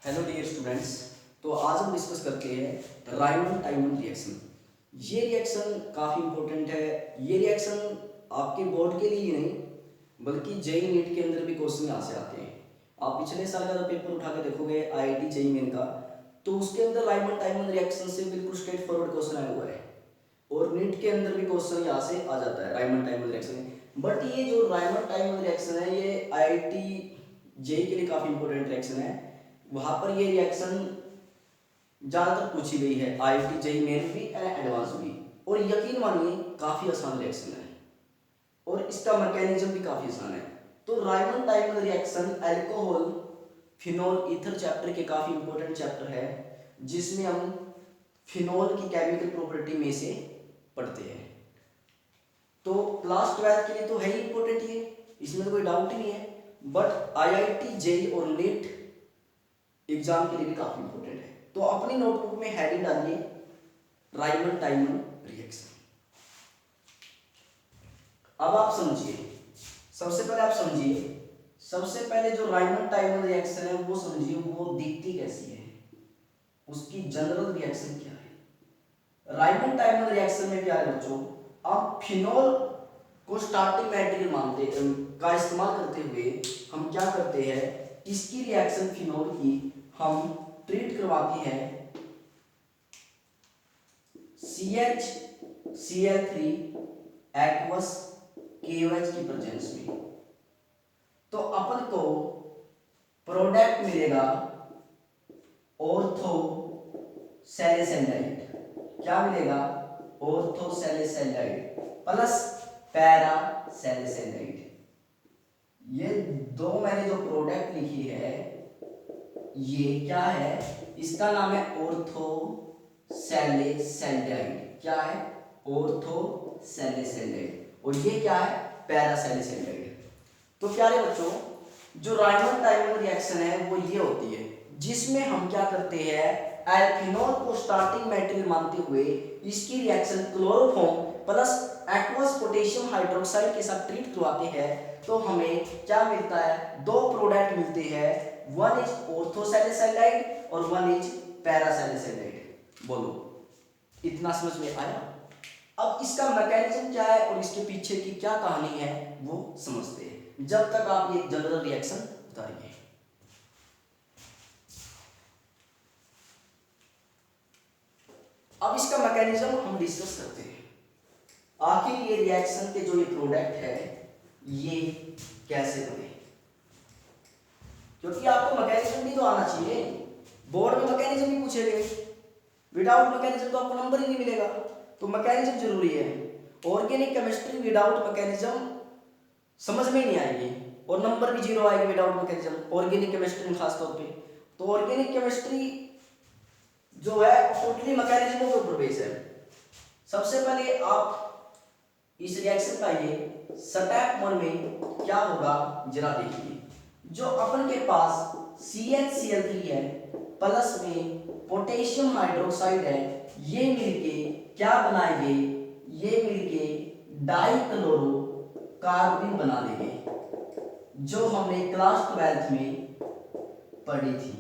Hello dear students. तो आज हम डिस्कस करते हैं रायमंड टाइमन रिएक्शन। ये रिएक्शन काफ़ी इंपॉर्टेंट है। ये रिएक्शन आपके बोर्ड के लिए ही नहीं बल्कि जेई नीट के अंदर भी क्वेश्चन यहाँ से आते हैं। आप पिछले साल का जो पेपर उठा के देखोगे आईआईटी जेई मेन का, तो उसके अंदर रायमंड टाइमन रिएक्शन से बिल्कुल स्ट्रेट फॉरवर्ड क्वेश्चन आया हुआ है और नीट के अंदर भी क्वेश्चन यहाँ से आ जाता है रायमंड टाइमन रिएक्शन। बट ये जो रायमंड टाइमन रिएक्शन है ये आईआईटी जेई के लिए काफ़ी इंपॉर्टेंट रिएक्शन है। वहाँ पर ये रिएक्शन ज़्यादातर पूछी गई है, आईआईटी जेईई मेन भी एंड एडवांस भी। और यकीन मानिए काफ़ी आसान रिएक्शन है और इसका मैकेनिज्म भी काफ़ी आसान है। तो Raymond टाइमन reaction alcohol phenol ether chapter के काफ़ी इंपॉर्टेंट चैप्टर है, जिसमें हम फिनोल की केमिकल प्रॉपर्टी में से पढ़ते हैं। तो क्लास 12 के लिए तो है ही इंपॉर्टेंट ये, इसमें तो कोई डाउट ही नहीं है। बट आईआईटी जेईई और नीट एग्जाम के लिए भी काफी इंपॉर्टेंट है। तो अपनी नोटबुक में हेडिंग डालिए रायमंड टाइमन रिएक्शन। अब आप समझिए, सबसे पहले आप समझिए, सबसे पहले जो रायमंड टाइमन रिएक्शन है वो समझिए वो दिखती कैसी है, उसकी जनरल रिएक्शन क्या है। रायमंड टाइमन रिएक्शन में क्या है बच्चों, आप फिनोल को स्टार्टिंग मटेरियल मानते का इस्तेमाल करते हुए हम क्या करते हैं, इसकी रिएक्शन फिनोल की हम ट्रीट करवाते हैं CH एक्वस KOH की प्रेजेंस में। तो अपन को प्रोडक्ट मिलेगा ऑर्थो सैलिसाइलाइड। क्या मिलेगा, ऑर्थो सैलिसाइलाइड प्लस पैरा सैलिसाइलाइड। ये दो मैंने जो प्रोडक्ट लिखी है ये क्या है, इसका नाम है ऑर्थो सैलिसाइलाइड। क्या है, ऑर्थो सैलिसाइलाइड। और ये क्या है, पैरा सैलिसाइलाइड। तो प्यारे बच्चों, जो रायमंड टाइमन रिएक्शन है वो ये होती है जिसमें हम क्या करते हैं, एल्फिनॉल को स्टार्टिंग मटेरियल मानते हुए इसकी reaction chloroform plus aqueous potassium hydroxide के साथ ट्रीट करवाते हैं। तो हमें क्या मिलता है, दो प्रोडक्ट मिलते हैं, वन इज ऑर्थोसैलिसाइलाइड और वन इज पैरासैलिसाइलाइड। बोलो इतना समझ में आया। अब इसका मैकेनिज्म क्या है और इसके पीछे की क्या कहानी है वो समझते हैं, जब तक आप ये जनरल रिएक्शन उतारिए। अब इसका मैकेनिज्म हम डिस्कस करते हैं। आखिर ये रिएक्शन के जो ये प्रोडक्ट है ये कैसे बने, क्योंकि आपको मैकेनिज्म भी तो आना चाहिए। बोर्ड में मैकेनिज्म भी पूछे गए, विदाउट मैकेनिज्म तो आपको नंबर ही नहीं मिलेगा। तो मैकेनिज्म जरूरी है। ऑर्गेनिक केमिस्ट्री विदाउट मैकेनिज्म समझ में ही नहीं आएगी और नंबर भी जीरो आएगी विदाउट मैकेनिज्म, ऑर्गेनिक केमिस्ट्री में खास तौर पे। तो ऑर्गेनिक केमिस्ट्री जो है टोटली मैकेनिज्मों के ऊपर बेस है। सबसे पहले आप इस रिएक्शन का ये स्टेप 1 में क्या होगा जरा देखिए। जो अपन के पास CHCl3 है प्लस में पोटेशियम हाइड्रोक्साइड है, ये मिलके क्या बनाएंगे, ये मिलके डाइक्लोरो कार्बन बना देंगे, जो हमने क्लास 12th में पढ़ी थी।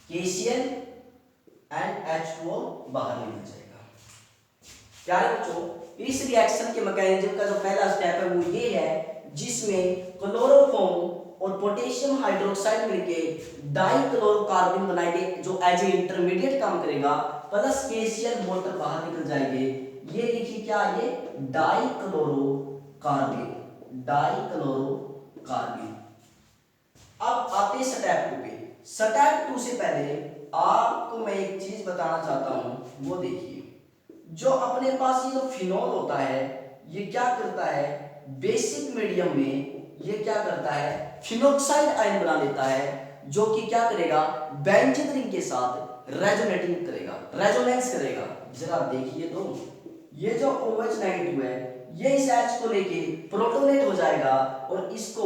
KCl एंड H2O बाहर निकल जाएगा। प्यारे बच्चों, इस रिएक्शन के मैकेनिज्म का जो पहला स्टेप है वो ये है जिसमें क्लोरोफॉर्म और पोटेशियम हाइड्रोक्साइड मिलके डाइक्लोरोकार्बन बनाएंगे जो एज ए इंटरमीडिएट काम करेगा, प्लस KCl वाटर बाहर निकल जाएंगे। ये लिखिए क्या, ये डाइक्लोरोकार्बन, डाइक्लोरोकार्बन। अब आते स्टेप 2 पे। स्टेप 2 से पहले आपको मैं एक चीज बताना चाहता हूं, वो देखिए। जो अपने पास ये जो फिनोल होता है ये क्या करता है, बेसिक मीडियम में ये क्या करता है, फिनोक्साइड आयन बना लेता है, जो कि क्या करेगा, बेंजीन रिंग के साथ रेजोनेटिंग करेगा, रेजोनेंस करेगा। जरा देखिए तो ये जो OH नेगेटिव है ये इस H को लेके प्रोटोनेट हो जाएगा और इसको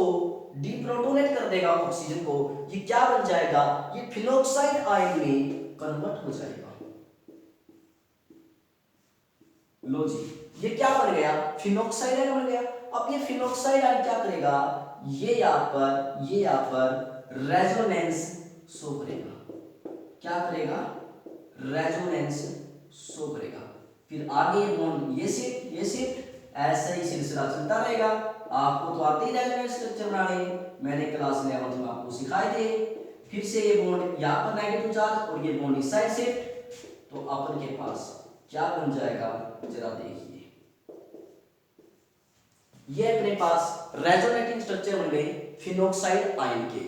डीप्रोटोनेट कर देगा ऑक्सीजन को। ये क्या बन जाएगा, ये फिनोक्साइड आयन में कन्वर्ट हो जाएगा। लो जी, ये क्या बन गया, फिनोक्साइड आयन बन गया। अब ये फिनोक्साइड आयन क्या करेगा, ये यहाँ पर रेजोनेंस शो करेगा। क्या करेगा? रेजोनेंस शो करेगा। फिर आगे ये बॉन्ड ये शिफ्ट ऐसा ही सिलसिला चलता रहेगा। आपको तो आते ही रेजोनेंस स्ट्रक्चर बनाने, मैंने क्लास 11th में आपको सिखाए थे। फिर से ये बॉन्ड यहाँ पर नेगेटिव चार्ज और ये बॉन्ड इस साइड शिफ्ट, तो अपन के पास क्या बन जाएगा जरा देखिए। ये अपने पास रेजोनेटिंग स्ट्रक्चर बन गए फिनोक्साइड आयन के।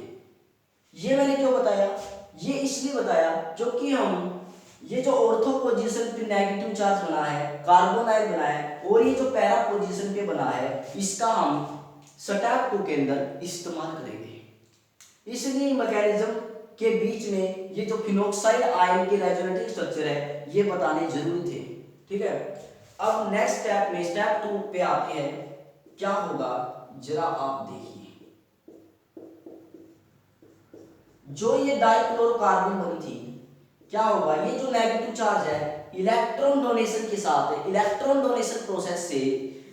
ये मैंने क्यों बताया? ये इसलिए बताया क्योंकि हम ये जो ऑर्थो पोजीशन पे नेगेटिव चार्ज बना है, कार्बोनाइल बना है, और ये जो पैरा पोजीशन पे बना है, इसका हम स्टेप 2 के अंदर इस्तेमाल करेंगे। इसलिए मैकेनिज्म के बीच में ये जो फिनोक्साइड आयन के रेजोनेटिंग स्ट्रक्चर है ये बताने जरूरी थे। ठीक है, अब नेक्स्ट स्टेप में स्टेप 2 पे आते हैं। क्या होगा जरा आप देखिए। जो ये डाइक्लोरोकार्बन बनी थी, क्या होगा? ये जो नेगेटिव चार्ज है इलेक्ट्रॉन डोनेशन के साथ, इलेक्ट्रॉन डोनेशन प्रोसेस से,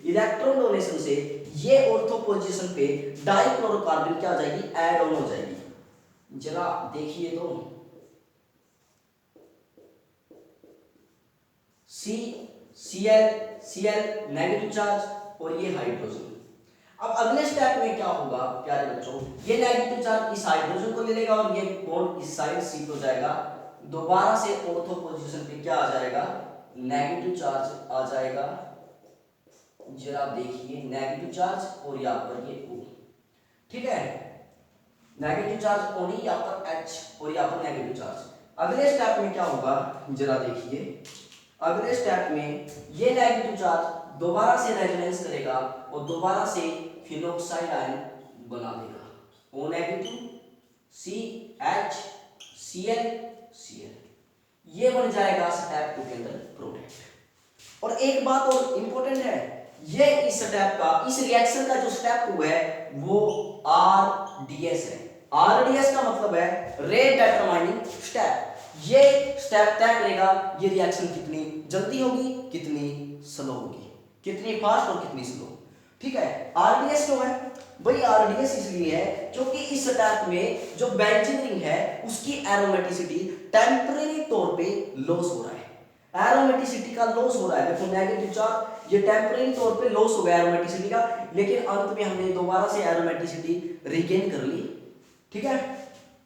इलेक्ट्रॉन डोनेशन से ये ऑर्थो पोजीशन पे डाइक्लोरोकार्बन क्या हो जाएगी? ऐड ऑन हो जाएगी। जरा देखिए तो Cl नेगेटिव चार्ज और ये हाइड्रोजन। अब अगले स्टेप में क्या होगा प्यारे बच्चों? ये नेगेटिव चार्ज इस हाइड्रोजन को ले लेगा और ये बॉन्ड इस साइड शिफ्ट हो जाएगा। दोबारा से ऑर्थो पोजीशन पे क्या आ जाएगा? नेगेटिव चार्ज आ जाएगा। जरा देखिए नेगेटिव चार्ज और यहाँ पर ये O। ठीक है, नेगेटिव चार्ज O नहीं, यहाँ पर H और यहाँ पर नेगेटिव चार्ज। अगले स्टेप में क्या होगा जरा देखिए। अगले स्टेप में ये नेगेटिव चार्ज दोबारा से रेजोनेंस करेगा और दोबारा से फिनोक्साइड आयन बना देगा। O नेगेटिव CH Cl ये बन जाएगा स्टेप 2 के अंदर प्रोडक्ट। और एक बात और इंपॉर्टेंट है, ये इस स्टेप का, इस रिएक्शन का जो स्टेप 2 है वो RDS है। RDS का मतलब है रेट डिटरमाइनिंग स्टेप। ये स्टेप तय करेगा ये रिएक्शन कितनी जल्दी होगी, कितनी स्लो होगी, कितनी फास्ट और कितनी स्लो। ठीक है, RDS क्यों है भाई? RDS इसलिए है क्योंकि इस स्टेप में जो बेंजीन रिंग है उसकी एरोमेटिसिटी टेम्परेरी तौर पे लॉस हो रहा है। एरोमेटिसिटी का लॉस हो रहा है। देखो नेगेटिव चार्ज ये टेम्परेरी तौर पे लॉस हो गया एरोमेटिसिटी का, लेकिन अंत में हमने दोबारा से एरोमेटिसिटी रिगेन कर ली। ठीक है,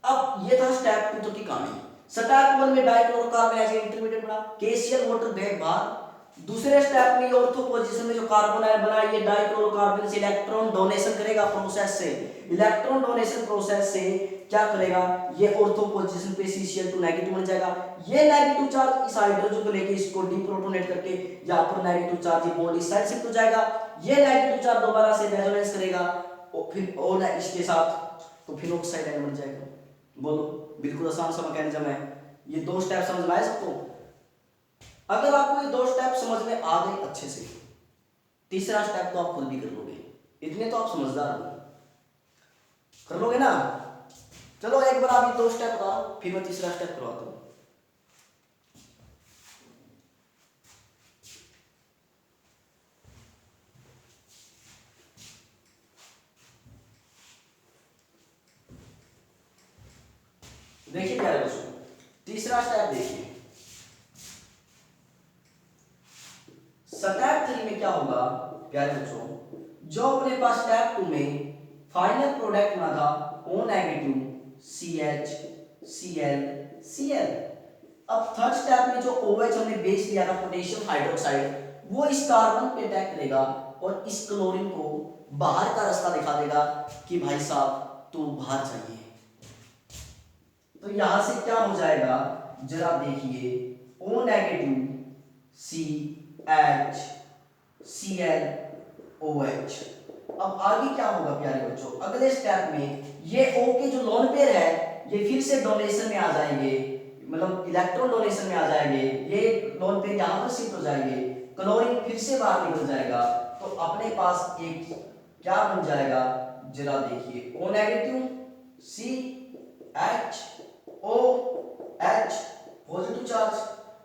अब ये था स्टेप 2 की कहानी। स्टेप 1 में डाइक्लोरोकार्बन एज इंटरमीडिएट बना, KCl वाटर बैग बाहर। दूसरे स्टेप में ऑर्थो पोजीशन में जो कार्बन आयन बना ये डाइक्लोरोकार्बन से इलेक्ट्रॉन डोनेशन करेगा प्रोसेस से। इलेक्ट्रॉन डोनेशन प्रोसेस से क्या करेगा? ये ऑर्थो पोजीशन पे CCl2 नेगेटिव बन जाएगा। ये नेगेटिव चार्ज इस हाइड्रोजन को लेके इसको डीप्रोटोनेट करके यहाँ पर नेगेटिव चार्ज ये बॉन्ड इस साइड शिफ्ट हो जाएगा। ये नेगेटिव चार्ज दोबारा से रेजोनेंस करेगा और फिर और इसके साथ तो फिनोक्साइड आयन बन जाएगा। बोलो, बिल्कुल आसान सा मैकेनिज्म है। ये 2 स्टेप समझ में आए सबको? अगर आपको ये 2 स्टेप समझ में आ गए अच्छे से, तीसरा स्टेप तो आप खुद भी कर लोगे। इतने तो आप समझदार हो, कर लोगे ना? चलो एक बार आप ये 2 स्टेप बताओ, फिर मैं तीसरा स्टेप करवाता हूं। देखिए प्यारे बच्चों, तीसरा स्टेप देखिए। स्टेप 3 में क्या होगा प्यारे बच्चों? जो अपने पास स्टेप 2 में फाइनल प्रोडक्ट बना था O नेगेटिव CH Cl। अब थर्ड स्टेप में जो OH हमने बेस लिया था पोटेशियम हाइड्रोक्साइड, वो इस कार्बन पे अटैक करेगा और इस क्लोरीन को बाहर का रास्ता दिखा देगा कि भाई साहब तू बाहर चाहिए। तो यहां से क्या हो जाएगा जरा देखिए, O negative CH Cl OH। अब आगे क्या होगा प्यारे बच्चों? अगले स्टेप में ये O के जो लोन पेयर है ये फिर से डोनेशन में आ जाएंगे, मतलब इलेक्ट्रॉन डोनेशन में आ जाएंगे। ये लोन पेयर यहां पर शिफ्ट हो जाएंगे, क्लोरीन फिर से बाहर निकल जाएगा। तो अपने पास एक क्या बन जाएगा जरा देखिए, O negative CH OH positive charge.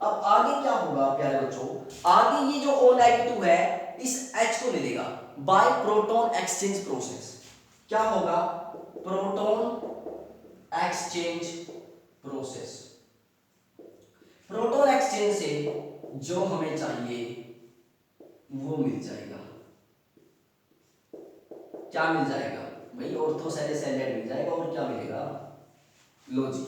अब आगे क्या होगा प्यारे बच्चों? आगे ये जो O नेगेटिव है इस H को ले लेगा बाय प्रोटॉन एक्सचेंज प्रोसेस। क्या होगा? Proton exchange process. Proton exchange से जो हमें चाहिए वो मिल जाएगा। क्या मिल जाएगा भाई? ऑर्थोसैलिसाइलाइड मिल जाएगा। और क्या मिलेगा? लो जी,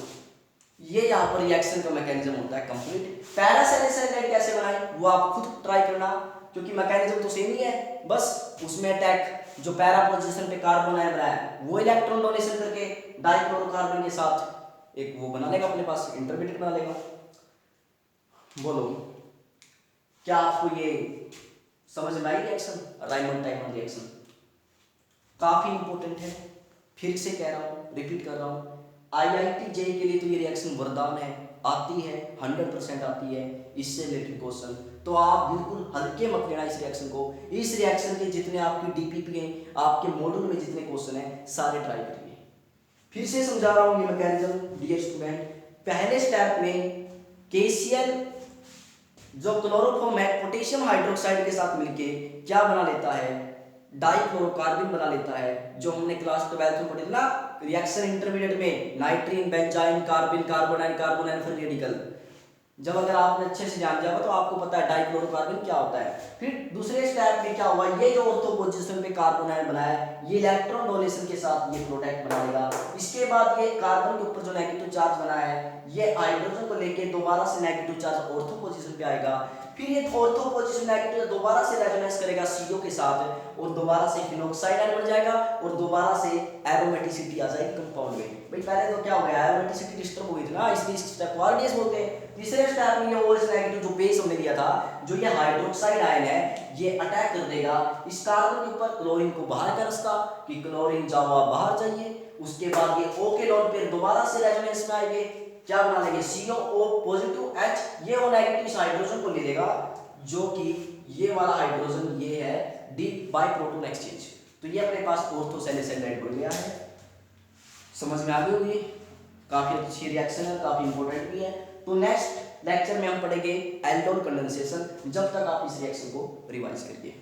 ये यहाँ पर रिएक्शन का मैकेनिज्म होता है कंप्लीट। पैरासैलिसाइलाइड कैसे बनाए वो आप खुद ट्राई करना, क्योंकि मैकेनिज्म तो सेम ही है, बस उसमें अटैक जो पैरा पोजीशन पे कार्बन आयन रहा है वो इलेक्ट्रॉन डोनेशन करके डाइक्लोरोकार्बन के साथ एक वो बना लेगा, अपने पास इंटरमीडिएट बना लेगा। बोलो, क्या आपको ये समझ में आई रिएक्शन? रायमंड टाइमन रिएक्शन काफी इंपॉर्टेंट है। फिर से कह रहा हूँ, रिपीट कर रहा हूँ, IIT JEE के लिए तो ये रिएक्शन वरदान है, आती है 100% आती है इससे रिलेटेड क्वेश्चन। तो आप बिल्कुल हल्के मत लेना इस रिएक्शन को। इस रिएक्शन के जितने आपकी DPP हैं, आपके मॉड्यूल में जितने क्वेश्चन हैं, सारे ट्राई करिए। फिर से समझा रहा हूँ ये मैकेनिज्म डियर स्टूडेंट। पहले स्टेप में KCl जो क्लोरोफॉर्म है पोटेशियम हाइड्रोक्साइड के साथ मिलके क्या बना लेता है? डाइक्लोरोकार्बन बना लेता है, जो हमने क्लास 12 में पढ़ी थी ना रिएक्शन इंटरमीडिएट में, नाइट्रीन, बेंजाइन, कार्बिन, कार्बोनाइन, कार्बोनाइन फ्री रेडिकल। जब अगर आपने अच्छे से जान जाएगा तो आपको पता है डाइक्लोरोकार्बन क्या होता है। फिर दूसरे स्टेप में क्या हुआ? ये जो ऑर्थो पोजीशन पे कार्बोनाइन बनाया है, ये इलेक्ट्रॉन डोनेशन के साथ ये प्रोडक्ट बना लेगा। इसके बाद ये कार्बन के ऊपर जो नेगेटिव चार्ज बनाया है, ये हाइड्रोजन को लेके दोबारा से नेगेटिव चार्ज ऑर्थो पोजीशन पे आएगा। फिर ये ऑर्थो पोजीशन नेगेटिव दोबारा से रेजोनेंस करेगा CO के साथ और दोबारा से फिनोक्साइड आयन बन जाएगा और दोबारा से एरोमेटिसिटी आ जाएगी कंपाउंड में। भाई पहले तो क्या हो गया, एरोमेटिसिटी डिस्टर्ब हो गई थी ना, इसलिए इस स्टेप को आरडीएस बोलते हैं। तीसरे स्टेप में ये OH नेगेटिव जो बेस हमने लिया था, जो ये हाइड्रोक्साइड आयन है, ये अटैक कर देगा इस कार्बन के ऊपर, क्लोरीन को बाहर कर उसका कि क्लोरीन जाओ बाहर जाइए। उसके बाद ये O के लोन पे दोबारा से रेजोनेंस में आएंगे, क्या बना लेंगे? COO पॉजिटिव H, ये वो नेगेटिव इस हाइड्रोजन को ले लेगा, जो कि ये वाला हाइड्रोजन ये है डी बाय प्रोटॉन एक्सचेंज। तो ये अपने पास ऑर्थोसैलिसाइलाइड बन गया है। समझ में आ गई होगी? काफी अच्छी रिएक्शन है, काफी इंपॉर्टेंट भी है। तो नेक्स्ट लेक्चर में हम पढ़ेंगे एल्डोल कंडेंसेशन। जब तक आप इस रिएक्शन को रिवाइज करिए।